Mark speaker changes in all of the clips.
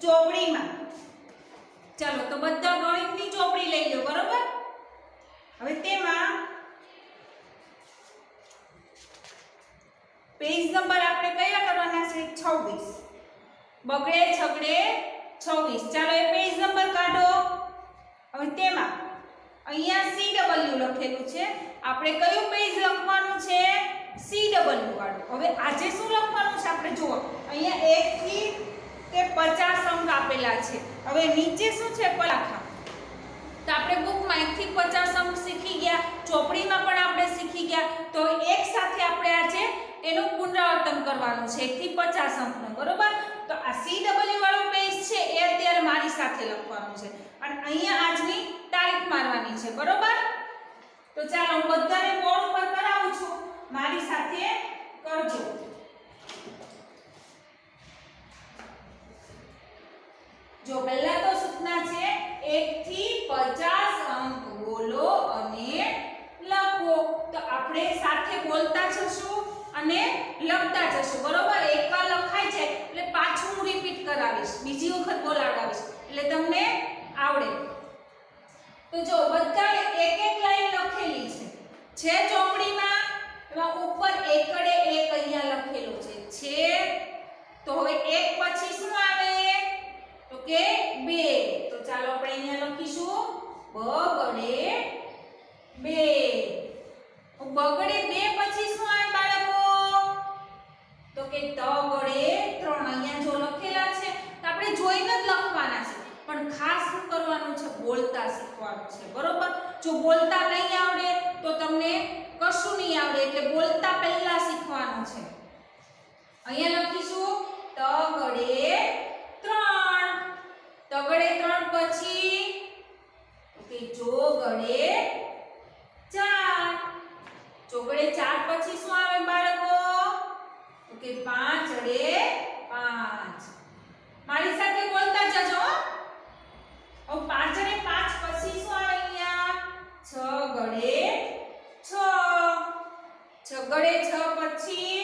Speaker 1: ચોપડીમાં. ચાલો તો બધા ગણિતની ચોપડી લઈ લો, બરોબર? હવે તેમાં પેજ નંબર આપણે કયા કરવાના છે? 26. બગડે છગડે 26. ચાલો એ પેજ નંબર કાઢો. હવે તેમાં અહીંયા CW લખેલું છે. આપણે કયું પેજ લખવાનું છે? CW વાળું. હવે આજે શું લખવાનું છે આપણે જુઓ. અહીંયા 1 થી તે 50 અંક આપેલા છે. હવે નીચે શું છે? પલાખા. તો આપણે બુકમાં 1 થી 50 અંક શીખી ગયા, ચોપડીમાં પણ આપણે શીખી ગયા. તો એક સાથે આપણે આજે એનું પુનરાવર્તન કરવાનું છે 1 થી 50 અંકનું, બરોબર? તો આ CW વાળું પેજ છે એ અત્યારે મારી સાથે લખવાનું છે અને અહીંયા આજની તારીખ મારવાની છે, બરોબર? તો ચાલો હું બધાને બોર્ડ ઉપર કરાવું છું, મારી સાથે કરજો. જો પહેલા તો સૂચના છે 1 થી 50 અંક બોલો અને લખો. તો આપણે સાથે બોલતા જશું અને લખતા જશું, બરોબર? એકવાર લખાય છે એટલે પાછું હું રિપીટ કરાવીશ, બીજી વખત બોલાવડાવીશ એટલે તમને આવડે. તો જો બધા એક એક લાઈન લખેલી છે ચોપડીમાં. એમાં ઉપર એકડે એક અહીંયા લખેલું છે. તો હવે એક પછી શું આવે? તો કે 2. તો ચાલો આપણે અહીંયા લખીશું બગડે 2. બગડે 2 પછી શું આવે બાળકો? તો કે તગડે 3. અહીંયા જો લખેલા છે તો આપણે જોઈને જ લખવાના છે, પણ ખાસ શું કરવાનું છે? બોલતા શીખવાનું છે, બરોબર? જો બોલતા નહીં આવડે તો તમને કશું નહીં આવડે, એટલે બોલતા પહેલા શીખવાનું છે. અહીંયા લખીશું તગડે 3. તગડે 3 પછી કે જોગડે 4. ચોગડે 4 પછી શું આવે બાળકો? તો કે પાંચડે 5. મારી સાથે બોલતા જજો. હવે પાંચડે 5 પછી શું આવે અહીંયા? છગડે 6. છગડે 6 પછી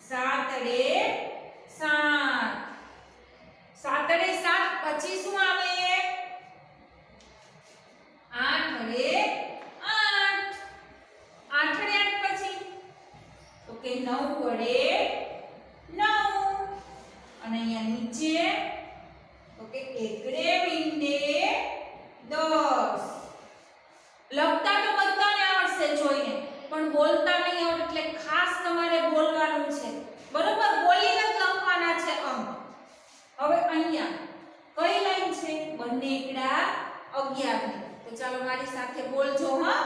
Speaker 1: સાતડે 7. સાતડે 7 પછી શું આવે? આઠડે 8. આઠડે 8 પછી તો કે નવડે 9. અને અહીંયા નીચે તો કે એકડે મીંડે 10. લખતા તો બધાને આવડશે જોઈને, પણ બોલતા નહીં આવડે, એટલે ખાસ તમારે બોલવાનું છે, બરોબર? બોલીને જ લખવાના છે અંક. હવે અહીંયા કઈ લાઈન છે? બંને એકડા 11. તો ચાલો મારી સાથે બોલજો. હા,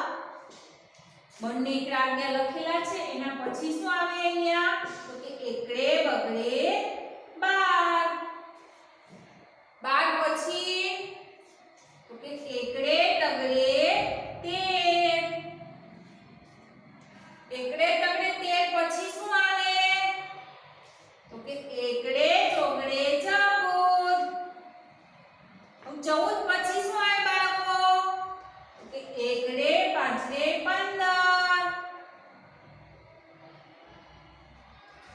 Speaker 1: બંને એકડા 11 લખેલા છે. એના પછી શું આવે અહીંયા? તો કે એકડે બગડે 12. 12 પછી તો કે એકડે તગડે 13. એકડે તગડે 13 પછી શું આવે? તો કે એકડે ચોગડે 14. 14 પછી શું આવે બાળકો? તો કે એકડે પાંચડે 15.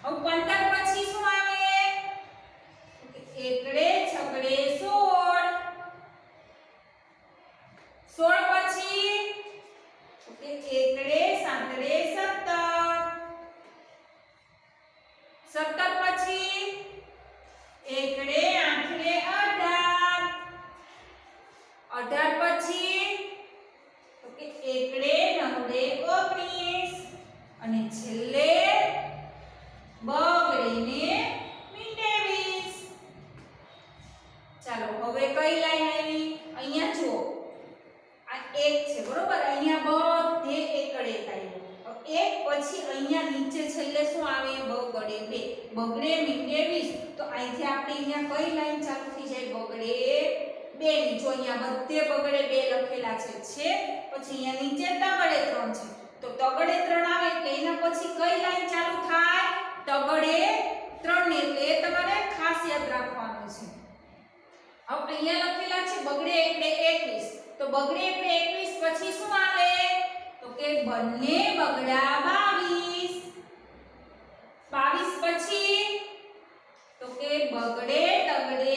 Speaker 1: હવે 15 પછી શું આવે? તો કે એકડે છગડે 16. 16 પછી તો કે એકડે સાતડે 17. 17 પછી એકડે આઠડે 18. 18 પછી તો કે એકડે નવડે 19. અને છેલ્લે બગડે ને મીંડે 20. ચાલો હવે કઈ લાઈન આવી? અહીંયા જુઓ, આ એક છે, બરોબર? અહીંયા બધે એકડે આવ્યું. એક પછી અહીંયા નીચે છેલ્લે શું આવે? બગડે 2. બગડે મીંડે 20. તો અહીંથી આપણે અહીંયા કઈ લાઈન ચાલુ થઈ જાય? બગડે 2 ની. જો અહીંયા બધે બગડે 2 લખેલા છે. પછી અહીંયા નીચે તગડે 3 છે. તો તગડે 3 આવે એટલે એના પછી કઈ લાઈન ચાલુ થાય? તગડે 3 ની. એટલે એ તમારે ખાસ યાદ રાખવાનું છે. હવે અહીંયા લખેલા છે બગડે એટલે 21. તો બગડે એટલે 21 પછી શું આવે? તો કે બંને બગડા 22. 22 પછી તો કે બગડે તગડે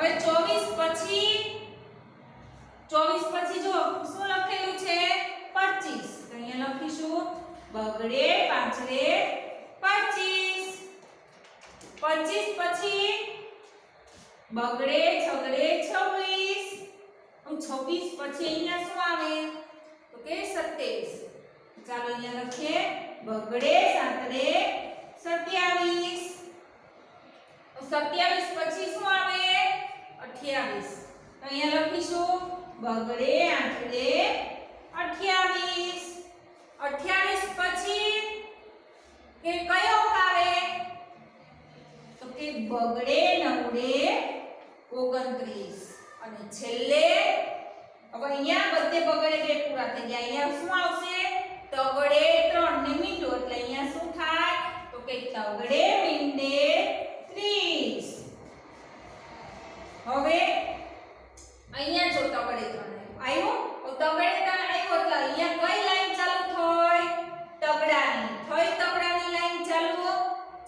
Speaker 1: હવે 24 પછી જો શું લખેલું છે 25 તો અહીંયા લખીશું બગડે પાંચડે 25 25 પછી બગડે છગડે 26 26 પછી અહીંયા શું આવે તો કે 27 ચાલો અહીંયા લખીએ બગડે સાતડે 27 27 પછી શું આવે 28 તો અહીંયા લખીશું બગડે આઠડે 28 28 પછી કે કયો આવે તો કે બગડે નવડે 29 અને છેલ્લે હવે અહીંયા બધે બગડે બે પૂરા થઈ ગયા અહીંયા શું આવશે તગડે 3 ને મીંડો એટલે અહીંયા શું થાય તો કે તગડે મીંડે 30 હવે અહીંયા જો તગડે 3 આવ્યો તો તગડે 3 આવ્યો એટલે અહીંયા કઈ લાઈન ચાલુ થઈ તગડાની લાઈન ચાલુ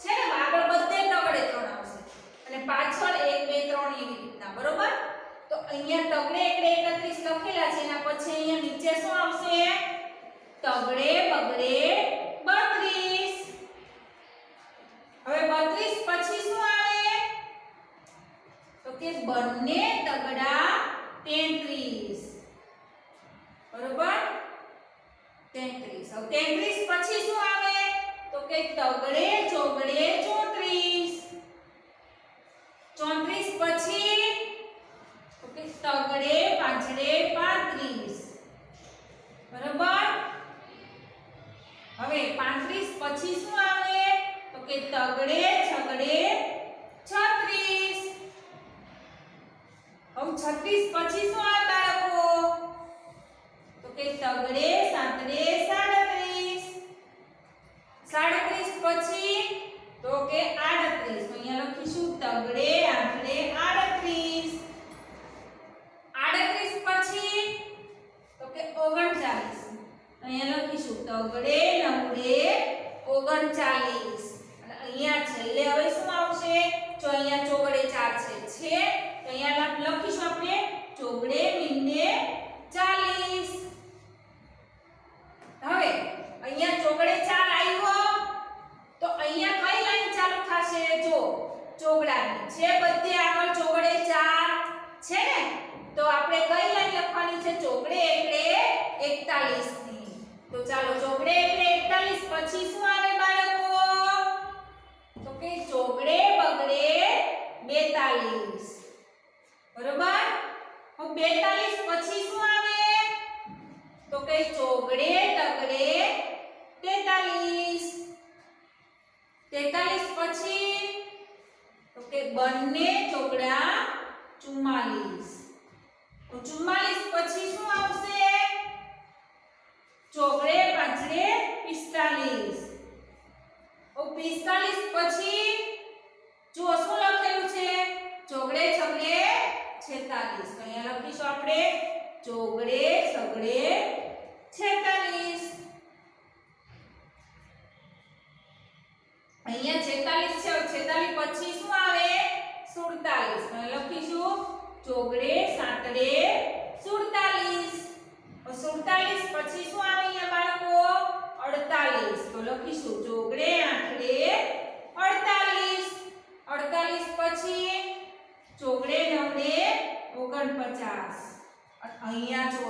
Speaker 1: છે ને આગળ બધે તગડે 3 આવશે અને પાછળ 1 2 3 એવી રીતના બરોબર તો અહીંયા તગડે એકડે 31 લખેલા છે એના પછી અહીંયા નીચે શું આવશે તગડે બગડે 32 હવે 32 પછી શું આવે તો કે બંને તગડા 33 બરોબર 33 હવે 33 પછી શું આવે તો કે તગડે ચોગડે 34 34 પછી તો કે તગડે પાંચડે 35 બરોબર હવે 35 પછી શું આવે તો કે તગડે છગડે 36 હવે 36 પછી શું આવે બાળકો તો કે તગડે સાતડે 37 37 પછી તો કે 38 તો અહીંયા લખીશું તગડે આઠડે 38 38 પછી તો કે 39 અહીંયા લખીશું તગડે નવડે 39 અને અહીંયા છેલ્લે હવે શું આવશે જો અહીંયા ચોગડે 4 છે તો અહીંયા લખીશું આપણે ચોગડે મીંડે 40 હવે અહીંયા ચોગડે 4 આવ્યો તો અહીંયા કઈ લાઈન ચાલુ થશે જો ચોગડાની છે બધે આગળ ચોગડે 4 છે ને તો આપણે કઈ લાઈન લખવાની છે ચોગડે એકડે 41 ની તો ચાલો ચોગડે એકડે 41 પછી શું આવે બાળકો તો કે ચોગડે બગડે 42 બરોબર હવે 42 પછી શું આવે તો કે ચોગડે તગડે 43 43 પછી તો કે બંને ચોગડા 44 તો 44 પછી શું આવશે ચોગડે પાંચડે 45 ઓ 45 પછી જો શું લખેલું છે ચોગડે છગડે 46 તો અહીંયા લખીશું આપણે ચોગડે છગડે 46 અહીંયા 46 છે 46 પછી શું આવે 47 તો લખીશું ચોગડે સાતડે 47 47 પછી શું આવે અહીંયા બાળકો 48 તો લખીશું ચોગડે આઠડે 48 48 પછી ચોગડે નવડે 49 અહીંયા જો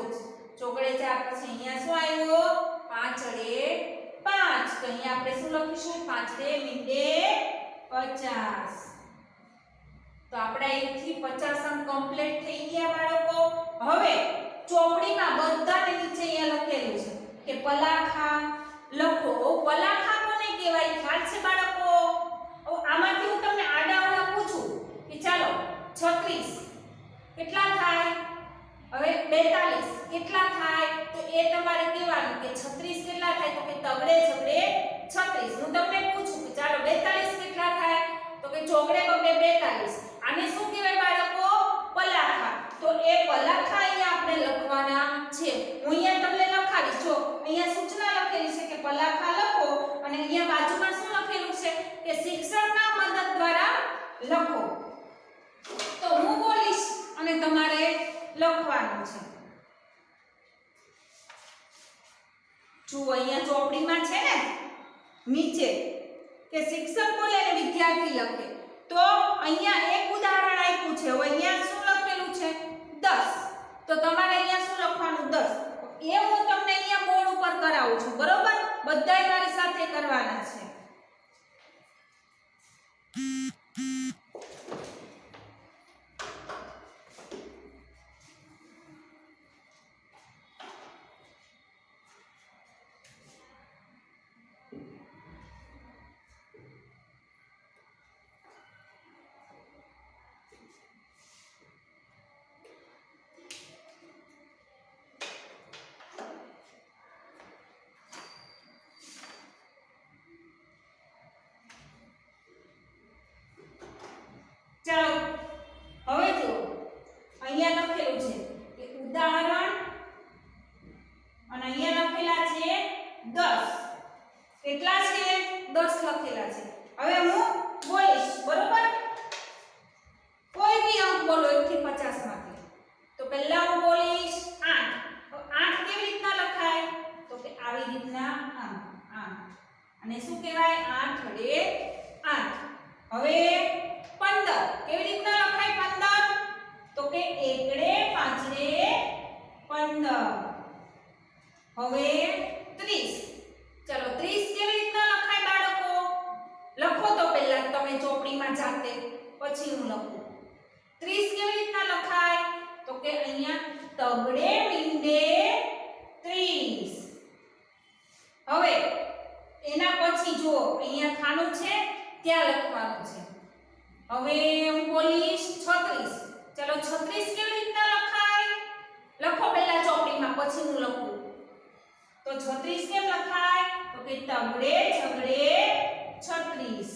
Speaker 1: ચોગડે 4 પછી અહીંયા શું આવ્યો પાંચડે 5 તો અહીંયા આપણે શું લખીશું પાંચડે મીંડે 50 તો આપડા 1 થી 50 અંક કમ્પ્લીટ થઈ ગયા બાળકો હવે ચોપડીમાં બધાને નીચે અહીંયા લખેલું છે કે પલાખા લખો પલાખા કોને કહેવાય ખ્યાલ છે બાળકો આમાંથી હું તમને આડાઅવળા પૂછું કે ચાલો 36 કેટલા થાય હવે 42 કેટલા થાય તો એ તમારે કહેવાનું કે 36 કેટલા થાય તો કે તગડે છગડે 36 હું તમને પૂછું કે ચાલો 42 કેટલા થાય તો કે ચોગડે બગડે 42 આને શું કહેવાય બાળકો પલાખા તો એ પલાખા અહીંયા આપણે લખવાના છે હું અહીંયા તમને લખાવીશ જો અહીંયા સૂચના લખેલી છે કે પલાખા લખો અને અહીંયા બાજુમાં શું લખેલું છે કે શિક્ષકના મદદ દ્વારા લખો તો હું બોલી લખવાનું છે. જો અહીંયા ચોપડીમાં છે ને નીચે કે શિક્ષક બોલે અને વિદ્યાર્થી લખે, તો અહીંયા એક ઉદાહરણ આપ્યું છે. હવે અહીંયા શું લખેલું છે? 10. તો તમારે અહીંયા શું લખવાનું? 10. એ હું તમને અહીંયા બોર્ડ ઉપર કરાવું છું, બરોબર? બધાય મારી સાથે કરવાના છે. ચાલો હવે જો અહીંયા લખેલું છે કે ઉદાહરણ અને અહીંયા લખેલા છે 10. કેટલા છે? 10 લખેલા છે. હવે હું બોલીશ, બરોબર? કોઈ બી અંક બોલો 1 થી 50 માંથી. તો પહેલા હું બોલીશ 8. તો 8 કેવી રીતના લખાય? તો કે આવી રીતના 8. અને શું કહેવાય? 8 વડે 8. હવે 15 કેવી રીતના લખાય? 15 તો કે 1 રે 5 રે 15. હવે 30. ચલો 30 કેવી રીતના લખાય બાળકો? લખો તો પહેલા તમે ચોપડીમાં જાતે, પછી હું લખું. 30 કેવી રીતના લખાય? તો કે અહીંયા તગડે મીંડે 30. હવે એના પછી જો અહીંયા ખાનું છે ત્યાં લખવાનું છે. હવે હું બોલીશ 36. ચલો 36 કેવી રીતના લખાય? લખો પહેલા ચોપડીમાં, પછી હું લખું. તો 36 કેમ લખાય? તો કે તગડે ઝગડે 36.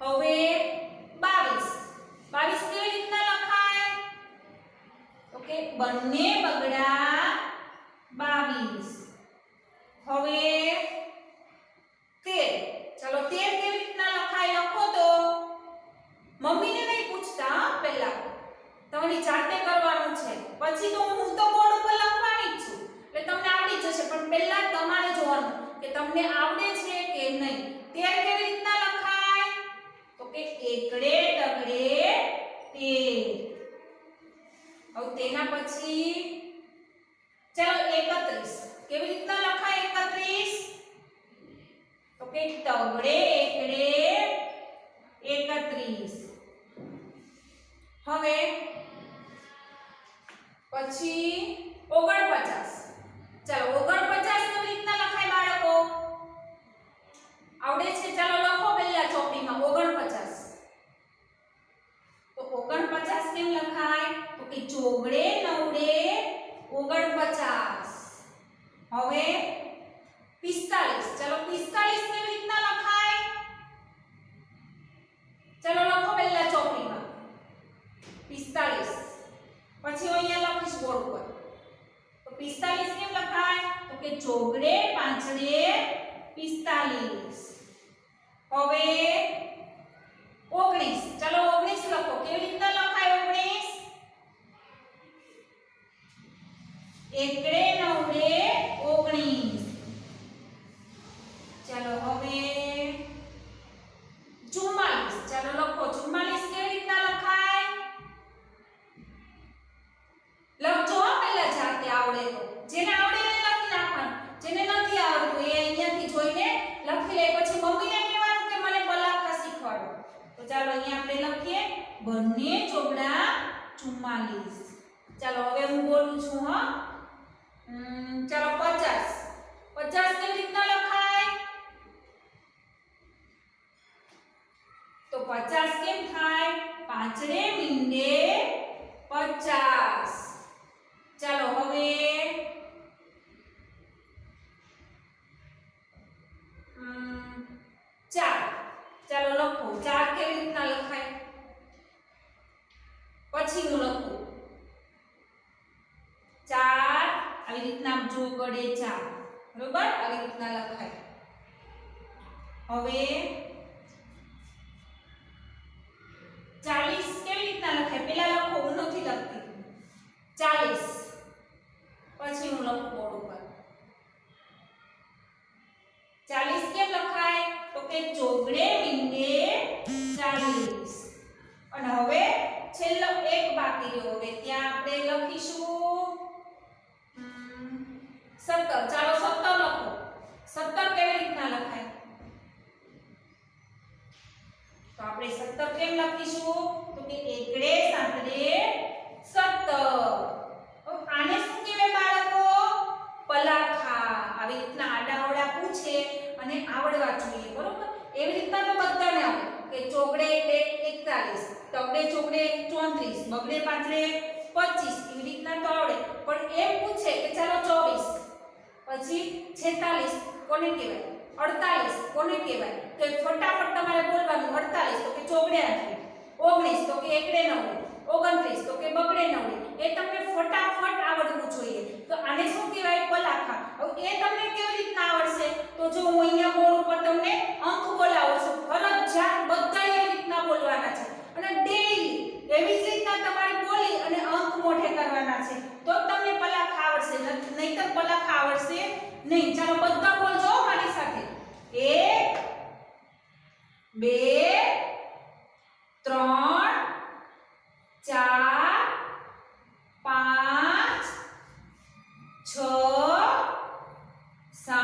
Speaker 1: હવે 22. 22 કેવી રીતના લખાય? તો કે બંને બગડા 22. હવે 13. ચલો 13 કેવી રીતના લખાય? લખો તો. મમ્મીને નહીં પૂછતા પહેલા, તમારી જાતે કરવાનું છે. પછી તો હું તો બોર્ડ ઉપર લખવાની જ છું, એટલે તમને આવડી જશે. પણ પહેલા તમારે જોવાનું કે તમને આવડે છે કે નહીં. 13 કેવી રીતના લખાય? તો કે એકડે તગડે 13. હવે તેના પછી ચલો 31. કેવી રીતના લખાય 31? તો કે તગડે એકડે 31. હવે પછી 49. ચાલો 49 કેવી રીતના લખાય બાળકો? આવડે છે? ચાલો લખો પહેલા ચોપડીમાં 49. તો 49 કેમ લખાય? તો કે ચોગડે નવડે 49. હવે 45. ચાલો 45 કેવી રીતના લખાય? ચાલો લખો પહેલા ચોપડીમાં 45. પછી હું અહીંયા લખીશ બોર્ડ ઉપર. તો 45 કેમ લખાય? તો કે ચોગડે પાંચડે 45. હવે 19. ચલો 19 લખો. કેવી રીતના લખાય 19? એકડે નવડે 19. ચલો હવે 44. ચલો લખો 44 કેવી રીતના લખાય? લખજો પહેલા જાતે, આવડે તો. જેને આવડે એ લખી નાખવાનું, જેને નથી આવડતું એ અહીંયાથી જોઈને લખી લે. પછી મમ્મીને કહેવાનું કે મને કલાકા શીખવાડો. તો ચાલો અહીંયા આપણે લખીએ બંને ચોગડા 44. ચાલો હવે હું બોલું છું. ચાલો 50. 50 કેવી રીતના લખાય? તો 50 કેમ થાય? પાંચડે મીંડે 50. ચાલો હવે 4. ચાલો લખો 4 કેવી રીતના લખાય? પછી હું લખું 4 આવી રીતના જોગડે 4. બરોબર? આવી રીતના લખાય. હવે 40 કેવી રીતના લખાય? પહેલા લખો, હું નથી લખતી. 40. બાકી રહ્યો. હવે ત્યાં આપણે લખીશું 17. ચાલો 17 લખો. 17 કેવી રીતના લખાય? તો આપણે 17 કેમ લખીશું? તો કે એકડે સાંકડે 17. આને શું કહેવાય બાળકો? પલાખા. આવી રીતના આડાઅવળા પૂછે અને આવડવા જોઈએ, બરોબર? એવી રીતના તો બધાને આવડે કે ચોકડે એકડે 41, તગડે ચોકડે 34, બગડે પાછડે 25, એવી રીતના તો આવડે. પણ એમ પૂછે કે ચાલો 24, પછી 46 કોને કહેવાય? 48 કોને કહેવાય? તો ફટાફટ તમારે બોલવાનું. 48 તો કે ચોકડે 19 તો કે એકડે 9, 29 તો કે બગડે 9. એ તમને ફટાફટ આવડવું જોઈએ. તો આને શું કહેવાય? પલાખા. હવે એ તમને કેવી રીતના આવડશે? તો જો હું અહીંયા બોર્ડ ઉપર તમને અંક બોલાવું છું, ફરજિયાત બધા એવી રીતના બોલવાના છે અને ડેઈલી એવી જ રીતના તમારે બોલી અને અંક મોઢે કરવાના છે. તો તમને પલાખા આવડશે, નહીતર પલાખા આવડશે નહીં. ચાલો બધા બોલજો મારી સાથે. 1 2 3 4 5 6 7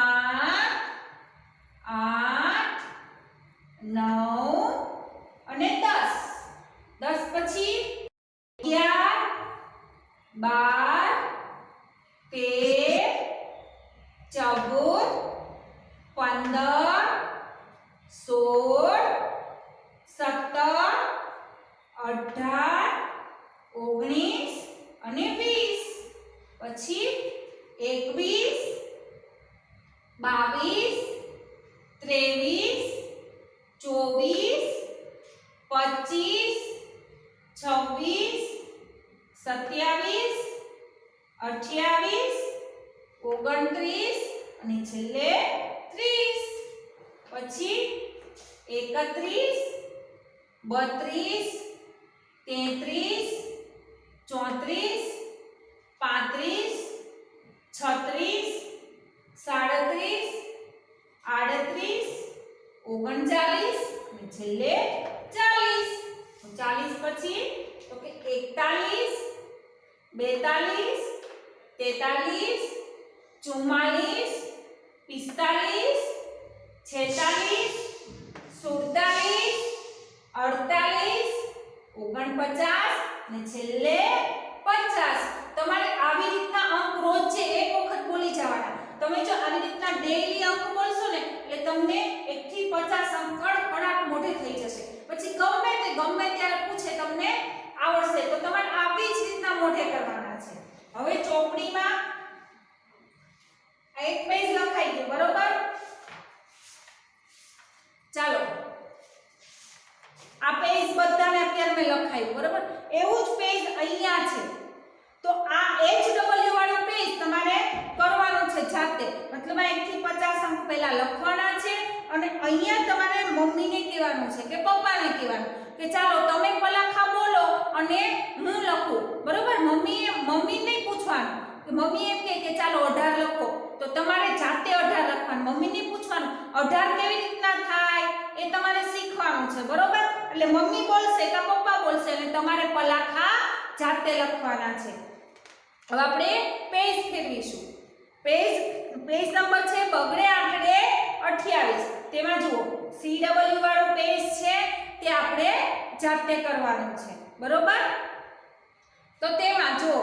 Speaker 1: 8 9 અને 10. 10 પછી 11 12 અને છેલ્લે 30. પછી 31 32 33 34 35 36 37 38 39 અને છેલ્લે 40. 40 પછી તો કે 41 42 43 44 45 46 47 48 49 અને છેલ્લે 50. તમારે આવી રીતના અંક રોજ એક વખત બોલી જવાના. તમે જો આવી રીતના ડેઈલી અંક બોલશો ને એટલે તમને 1 થી 50 અંક કડકડાટ મોઢે થઈ જશે. પછી ગમે ત્યારે પૂછે તમને આવડશે. તો તમારે આવી જ રીતના મોઢે કરવાના છે. હવે ચોપડીમાં એક પેજ લખાઈ ગયું, બરોબર? ચાલો આ પેજ બધાને અત્યારે મેં લખાયું, બરોબર? એવું જ પેજ અહીંયા છે. તો આ HW વાળું પેજ તમારે કરવાનું છે જાતે. મતલબ આ 1 થી 50 અંક પહેલા લખવાના છે અને અહીંયા તમારે મમ્મીને કહેવાનું છે કે પપ્પાને કહેવાનું કે ચાલો તમે પલાખા બોલો અને હું લખું, બરોબર? મમ્મી નહીં પૂછવાનું કે મમ્મી એમ કે ચાલો 18 લખો, તો તમારે જાતે 18 લખવાનું. મમ્મીને પૂછવાનું 18 કેવી રીતના થાય એ તમારે શીખવાનું છે, બરોબર? એટલે મમ્મી બોલશે કે પપ્પા બોલશે અને તમારે પલાખા જાતે લખવાના છે. હવે આપણે પેજ ફેરવીશું. પેજ નંબર છે બગડે આંકડે 28. તેમાં જુઓ CW વાળું પેજ છે તે આપણે જાતે કરવાનું છે, બરોબર? તો તેમાં જો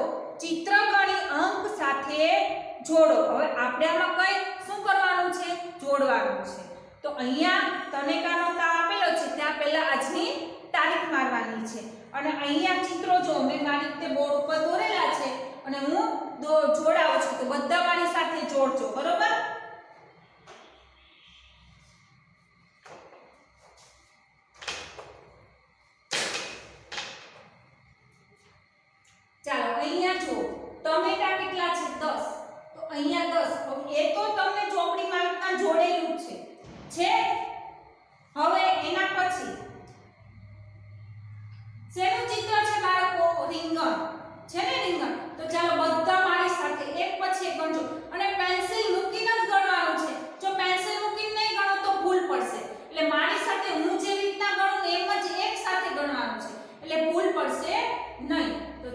Speaker 1: ચિત્રકણી અંક સાથે જોડો. હવે આપણે આમાં કઈ શું કરવાનું છે? જોડવાનું છે. તો અહીંયા તનેકાનો તા આપેલો છે ત્યાં પહેલા આજની તારીખ મારવાની છે અને અહીંયા ચિત્રો જો મેં મારી રીતે બોર્ડ ઉપર દોરેલા છે અને હું જોડાવું છું. તો બધા મારી સાથે જોડજો, બરોબર? ચાલો અહીંયા જો ટમેટા કેટલા છે? 10. તો અહીંયા 10. એ તો તમને ચોપડીમાં રીતના જોડેલું છે. હવે એના પછી શેનું ચિત્ર છે બાળકો? રીંગણ છે ને, રીંગણ. તો ચાલો બધા મારી સાથે એક પછી એક ગણજો અને પેન્સિલ મૂકીને જ ગણવાનું છે. જો પેન્સિલ મૂકીને નહીં ગણો તો ભૂલ પડશે. એટલે મારી સાથે હું જે રીતના ગણું એમ જ એક સાથે ગણવાનું છે એટલે ભૂલ પડશે નહીં. તો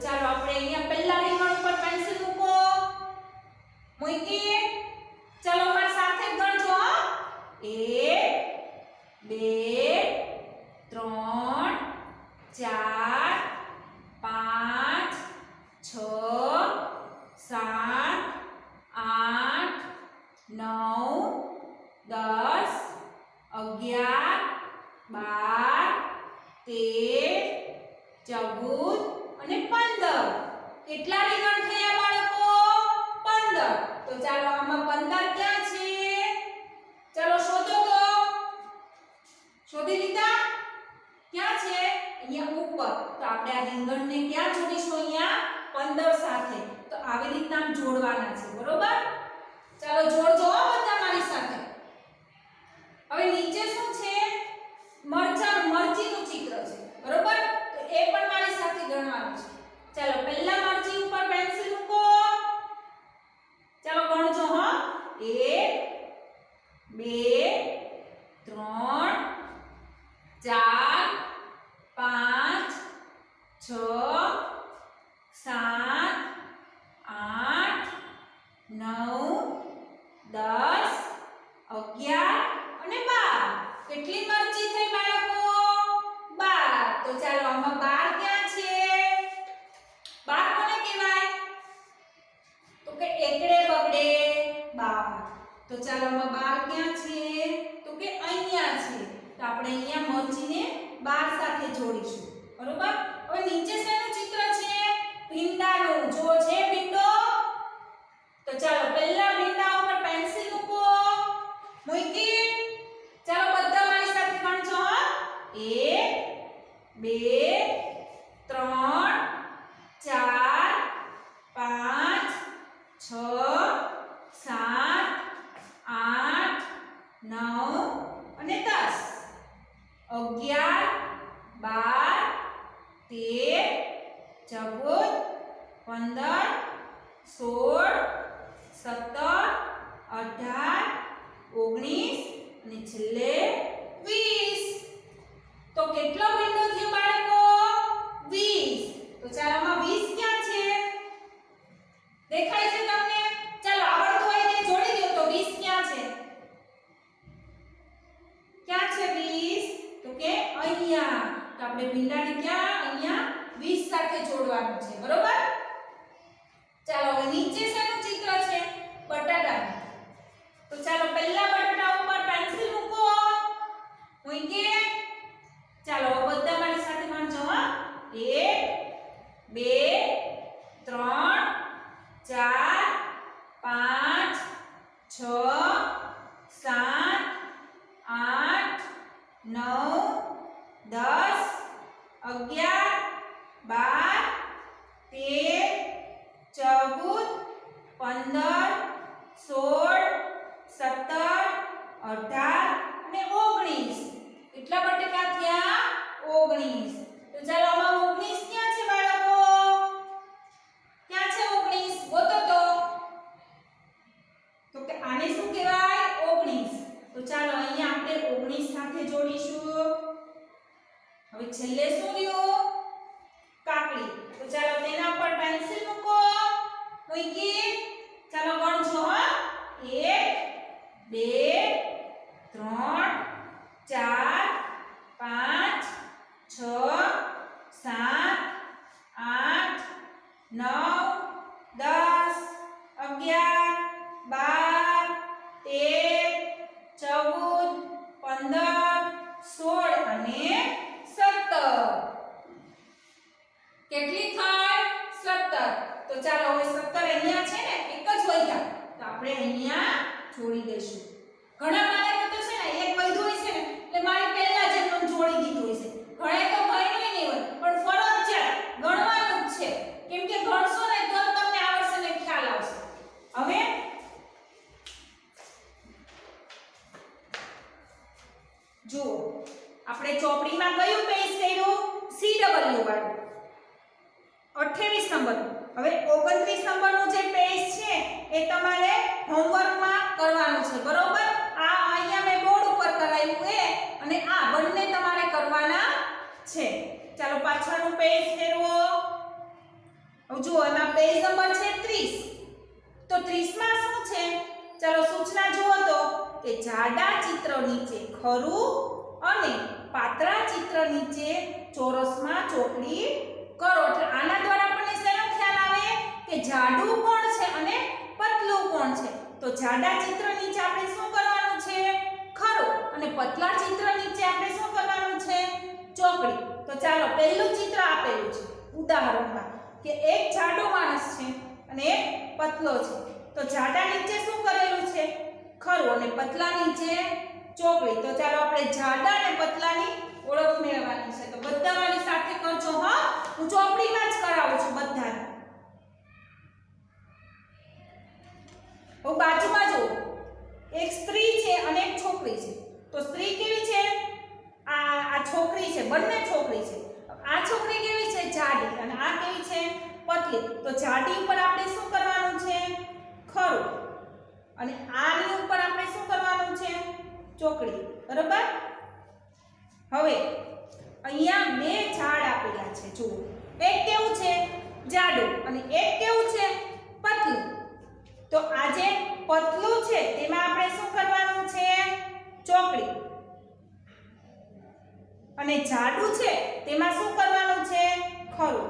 Speaker 1: અને 15 કેટલા રીંગણ થયા બાળકો 15 તો ચાલો આમાં 15 ક્યાં છે ચાલો શોધો તો શોધી લીધા ક્યાં છે અહીંયા ઉપર તો આપણે આ રીંગણને ક્યાં જોડીશું અહીંયા 15 સાથે તો આવી રીતના જોડવાના છે બરોબર ચાલો જોડજો બધા મારી સાથે હવે નીચે શું છે મરચીનું ચિત્ર છે બરોબર તો એ પણ મારી સાથે ગણવાનું છે ચાલો પહેલા મરચી ઉપર પેન્સિલ મૂકો ચાલો ગણજો હા 1 2 3 4 5 6 7 8 9 10 11 અને 12 કેટલી મરચી થઈ બાળકો 12 તો ચાલો આમાં 12 ક્યાં છે 12 કોને કહેવાય તો કે એકડે બગડે 12 તો ચાલો આમાં 12 ક્યાં છે તો કે અહીંયા છે તો આપણે અહીંયા મરચીને 12 સાથે જોડીશું બરોબર હવે નીચે શેનું ચિત્ર છે ભીંડાનું જો છે ભીંડો તો ચાલો પહેલા ભીંડા ઉપર પેન્સિલ મૂકો મૂકી ચાલો બધા મારી સાથે ગણજો હા 1 2 3 4 5 6 7 8 9 અને 10 11 12 13 14 15 16 17 18 અને છેલ્લે 20 તો કેટલો ભીંડો થયો બાળકો 20 તો ચાલો આમાં 20 ક્યાં છે દેખાય છે તમને ચાલો આવડતું હોય તે જોડી દો તો 20 ક્યાં છે 20 તો કે અહીંયા તો આપણે ભીંડાને ક્યાં અહીંયા 20 સાથે જોડવાનું છે બરોબર ચાલો હવે નીચે શેનું ચિત્ર છે બટાટાનું તો ચાલો પહેલા બટાટા ઉપર પેન્સિલ મૂકો મૂકી ચાલો બધા મારી સાથે ગણજો હા 1 2 3 4 5 6 7 8 9 10 11 12 13 14 15 16 17 18 અને 19 કેટલા બટાકા થયા 19 તો ચાલો આમાં 19 ક્યાં છે બાળકો ક્યાં છે 19 ગોતો તો કે આને શું કહેવાય 19 તો ચાલો અહીંયા આપણે 19 સાથે જોડીશું હવે છેલ્લે શું રહ્યું કાકડી તો ચાલો તેના પર પેન્સિલ મૂકો મૂકી ચાલો ગણજો હા 1 2 3 4 5 6 7 8 9 10 11 12 13 14 15 16 અને 17 કેટલી થાય 17 તો ચાલો હવે 17 અહીંયા છે ને એક જ વધ્યા તો આપણે અહીંયા જોડી દઈશું ઘણા બાળકો તો છે ને એક વધ્યું હોય છે ને એટલે મારી પહેલા જ એમનું જોડી દીધું હોય છે ઘણા તો ભણ્યું નહીં હોય પણ ફરજિયાત ગણવાનું જ છે કેમ કે ગણશો ને તો તમને આવડશે ને ખ્યાલ આવશે હવે જુઓ આપણે ચોપડીમાં કયું પેજ કર્યું CW વાળું 28 નંબર હવે 29 નંબરનું જે પેજ છે એ તમારે હોમવર્કમાં કરવાનું છે બરોબર આ અહીંયા મેં બોર્ડ ઉપર કરાવ્યું એ અને આ બંને તમારે કરવાના છે ચાલો પાછળનું પેજ ફેરવો હવે જુઓ એમાં પેજ નંબર છે 30 તો 30 માં શું છે ચાલો સૂચના જુઓ તો કે જાડા ચિત્ર નીચે ખરું અને પાતળા ચિત્ર નીચે ચોરસમાં ચોકડી કરો એટલે આના દ્વારા આપણને શેનો ખ્યાલ આવે કે જાડું કોણ છે અને પતલું કોણ છે તો જાડા ચિત્ર નીચે આપણે શું કરવાનું છે ખરું અને પતલા ચિત્ર નીચે આપણે શું કરવાનું છે ચોકડી તો ચાલો પહેલું ચિત્ર આપેલું છે ઉદાહરણમાં કે એક જાડો માણસ છે અને એક પતલો છે. તો જાડા નીચે શું કરેલું છે? ખરું. અને પતલા નીચે ચોકડી. તો ચાલો આપણે જાડા અને પતલાની ઓળખ મેળવવાની છે. તો બધા મારી સાથે કરજો. હા, હું ચોપડીમાં જ કરાવું છું બધાને. હવે બાજુમાં જુઓ, એક સ્ત્રી છે અને એક છોકરી છે. તો સ્ત્રી કેવી છે? આ છોકરી છે, બંને છોકરી છે. આ છોકરી કેવી છે? જાડી. અને આ કેવી છે? પતલી. તો જાડી ઉપર આપણે શું કરવાનું છે? ખરું. અને આની ઉપર આપણે શું કરવાનું છે? ચોકડી. બરોબર? હવે અહીંયા બે ઝાડ આપેલા છે. જુઓ, એક કેવું છે? જાડું. અને એક કેવું છે? પતલું. તો આ જે પતલું છે તેમાં આપણે શું કરવાનું છે? ચોકડી. અને જાડું છે તેમાં શું કરવાનું છે? ખરું.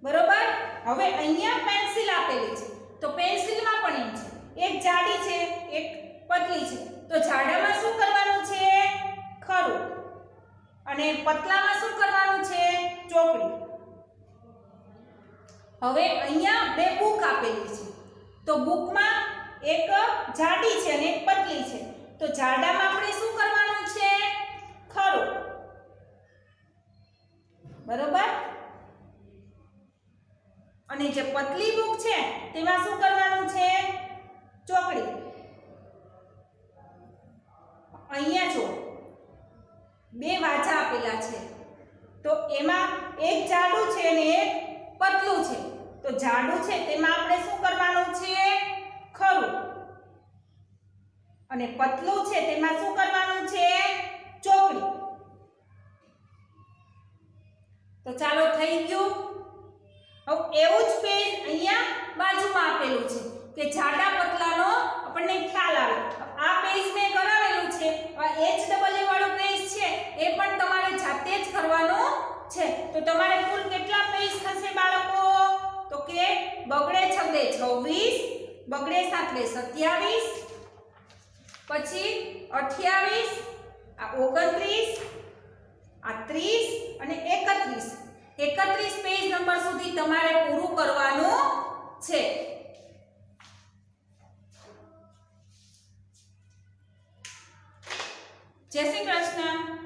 Speaker 1: બરોબર? હવે અહીંયા પેન્સિલ આપેલી છે. તો પેન્સિલમાં પણ એમ છે, એક જાડી છે, એક પતલી છે. તો જાડામાં શું કરવાનું છે? ખરું. અને પતલામાં શું કરવાનું છે? ચોકડી. હવે અહીંયા બે બુક આપેલી છે. તો બુકમાં એક જાડી છે અને એક પતલી છે. તો જાડામાં આપણે શું કરવાનું છે? ખરું. બરોબર? અને જે પતલી બુક છે તેમાં શું કરવાનું છે? ચોકડી. અહીંયા જો બે વાજા આપેલા છે. તો એમાં એક જાડું છે અને એક પતલું છે. તો જાડું છે તેમાં આપણે શું કરવાનું છે? ખરું. અને પતલું છે તેમાં શું કરવાનું છે? ચોકડી. તો ચાલો થઈ ગયું. હવે એવું જ પેજ અહીંયા બાજુમાં આપેલું છે કે જાડા પતલાનો આપણને ખ્યાલ આવે. આ પેજ મેં કરાવેલું છે. આ HEE વાળું પેજ છે એ પણ તમારે જાતે જ કરવાનું છે. તો તમારે કુલ કેટલા પેજ થશે બાળકો? તો કે બગડે છગડે 26, બગડે સાતડે 27, પછી 28, આ 29, આ 30 અને 31. 31 પેજ નંબર સુધી તમારે પૂરું કરવાનું છે. જય શ્રી કૃષ્ણ.